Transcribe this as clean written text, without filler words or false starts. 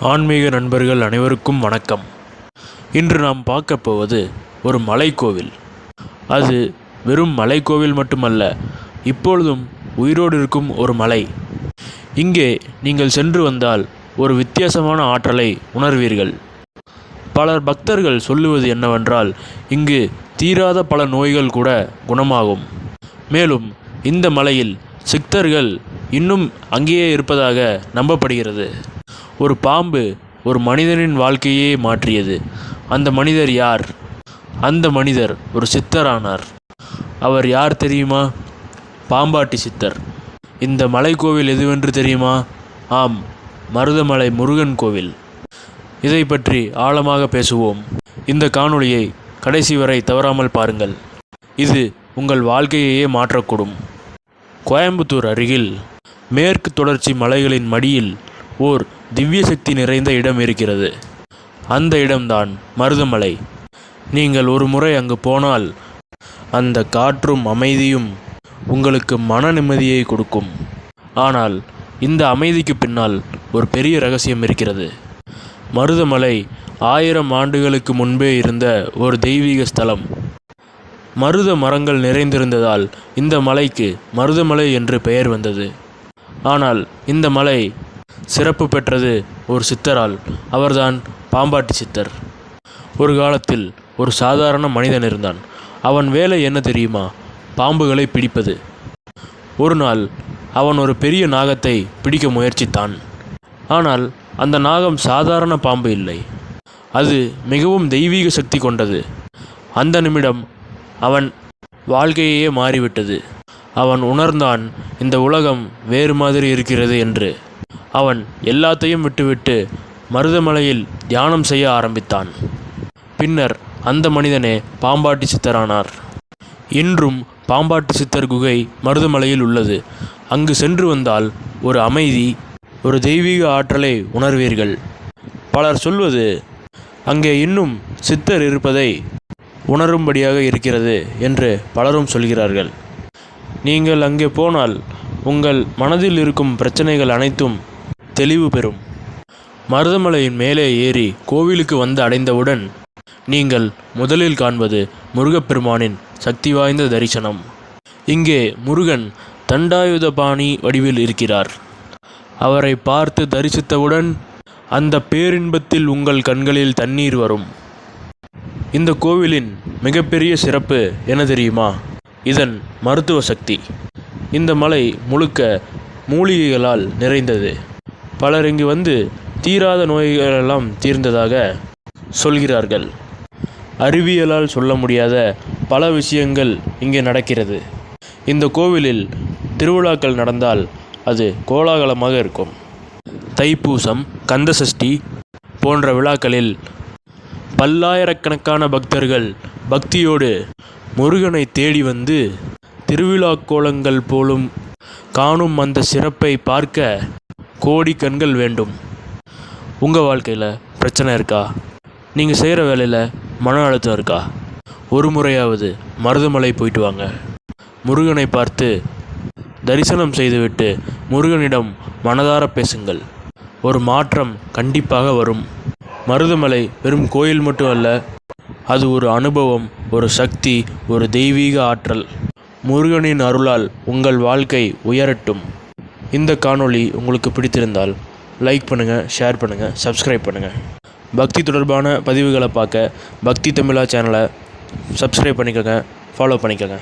ஆன்மீக நண்பர்கள் அனைவருக்கும் வணக்கம். இன்று நாம் பார்க்க போவது ஒரு மலைக்கோவில். அது வெறும் மலைக்கோவில் மட்டுமல்ல, இப்பொழுதும் உயிரோடு இருக்கும் ஒரு மலை. இங்கே நீங்கள் சென்று வந்தால் ஒரு வித்தியாசமான ஆற்றலை உணர்வீர்கள். பலர் பக்தர்கள் சொல்லுவது என்னவென்றால், இங்கு தீராத பல நோய்கள் கூட குணமாகும். மேலும் இந்த மலையில் சித்தர்கள் இன்னும் அங்கேயே இருப்பதாக நம்பப்படுகிறது. ஒரு பாம்பு ஒரு மனிதனின் வாழ்க்கையே மாற்றியது. அந்த மனிதர் யார்? அந்த மனிதர் ஒரு சித்தரானார். அவர் யார் தெரியுமா? பாம்பாட்டி சித்தர். இந்த மலைக்கோவில் எதுவென்று தெரியுமா? ஆம், மருதமலை முருகன் கோவில். இதை பற்றி ஆழமாக பேசுவோம். இந்த காணொளியை கடைசி வரை தவறாமல் பாருங்கள். இது உங்கள் வாழ்க்கையையே மாற்றக்கூடும். கோயம்புத்தூர் அருகில் மேற்கு தொடர்ச்சி மலைகளின் மடியில் ஓர் திவ்ய சக்தி நிறைந்த இடம் இருக்கிறது. அந்த இடம்தான் மருதமலை. நீங்கள் ஒரு முறை அங்கு போனால் அந்த காற்றும் அமைதியும் உங்களுக்கு மன நிம்மதியை கொடுக்கும். ஆனால் இந்த அமைதிக்கு பின்னால் ஒரு பெரிய ரகசியம் இருக்கிறது. மருதமலை 1000 ஆண்டுகளுக்கு முன்பே இருந்த ஒரு தெய்வீக ஸ்தலம். மருத மரங்கள் நிறைந்திருந்ததால் இந்த மலைக்கு மருதமலை என்று பெயர் வந்தது. ஆனால் இந்த மலை சிறப்பு பெற்றது ஒரு சித்தரால். அவர்தான் பாம்பாட்டி சித்தர். ஒரு காலத்தில் ஒரு சாதாரண மனிதன் இருந்தான். அவன் வேலை என்ன தெரியுமா? பாம்புகளை பிடிப்பது. ஒரு நாள் அவன் ஒரு பெரிய நாகத்தை பிடிக்க முயற்சித்தான். ஆனால் அந்த நாகம் சாதாரண பாம்பு இல்லை, அது மிகவும் தெய்வீக சக்தி கொண்டது. அந்த நிமிடம் அவன் வாழ்க்கையே மாறிவிட்டது. அவன் உணர்ந்தான், இந்த உலகம் வேறு மாதிரி இருக்கிறது என்று. அவன் எல்லாத்தையும் விட்டுவிட்டு மருதமலையில் தியானம் செய்ய ஆரம்பித்தான். பின்னர் அந்த மனிதனே பாம்பாட்டி சித்தரானார். இன்றும் பாம்பாட்டி சித்தர் குகை மருதமலையில் உள்ளது. அங்கு சென்று வந்தால் ஒரு அமைதி, ஒரு தெய்வீக ஆற்றலை உணர்வீர்கள். பலர் சொல்வது அங்கே இன்னும் சித்தர் இருப்பதை உணரும்படியாக இருக்கிறது என்று பலரும் சொல்கிறார்கள். நீங்கள் அங்கே போனால் உங்கள் மனதில் இருக்கும் பிரச்சனைகள் அனைத்தும் தெளிவு பெறும். மருதமலையின் மேலே ஏறி கோவிலுக்கு வந்து அடைந்தவுடன் நீங்கள் முதலில் காண்பது முருகப்பெருமானின் சக்தி வாய்ந்த தரிசனம். இங்கே முருகன் தண்டாயுதபாணி வடிவில் இருக்கிறார். அவரை பார்த்து தரிசித்தவுடன் அந்த பேரின்பத்தில் உங்கள் கண்களில் தண்ணீர் வரும். இந்த கோவிலின் மிகப்பெரிய சிறப்பு என்ன தெரியுமா? இதன் மருத்துவ சக்தி. இந்த மலை முழுக்க மூலிகைகளால் நிறைந்தது. பலர் இங்கு வந்து தீராத நோய்களெல்லாம் தீர்ந்ததாக சொல்கிறார்கள். அறிவியலால் சொல்ல முடியாத பல விஷயங்கள் இங்கே நடக்கிறது. இந்த கோவிலில் திருவிழாக்கள் நடந்தால் அது கோலாகலமாக இருக்கும். தைப்பூசம், கந்தசஷ்டி போன்ற விழாக்களில் பல்லாயிரக்கணக்கான பக்தர்கள் பக்தியோடு முருகனை தேடி வந்து திருவிழா கோலங்கள் போலும் காணும் அந்த சிறப்பை பார்க்க கோடி கண்கள் வேண்டும். உங்கள் வாழ்க்கையில் பிரச்சனை இருக்கா? நீங்கள் செய்கிற வேலையில் மன அழுத்தம் இருக்கா? ஒரு முறையாவது மருதமலை போயிட்டு வாங்க. முருகனை பார்த்து தரிசனம் செய்துவிட்டு முருகனிடம் மனதார பேசுங்கள். ஒரு மாற்றம் கண்டிப்பாக வரும். மருதமலை வெறும் கோயில் மட்டும் அல்ல, அது ஒரு அனுபவம், ஒரு சக்தி, ஒரு தெய்வீக ஆற்றல். முருகனின் அருளால் உங்கள் வாழ்க்கை உயரட்டும். இந்த காணொளி உங்களுக்கு பிடித்திருந்தால் லைக் பண்ணுங்கள், ஷேர் பண்ணுங்கள், சப்ஸ்கிரைப் பண்ணுங்கள். பக்தி தொடர்பான பதிவுகளை பார்க்க பக்தி தமிழா சேனலை சப்ஸ்கிரைப் பண்ணிக்கோங்க, ஃபாலோ பண்ணிக்கோங்க.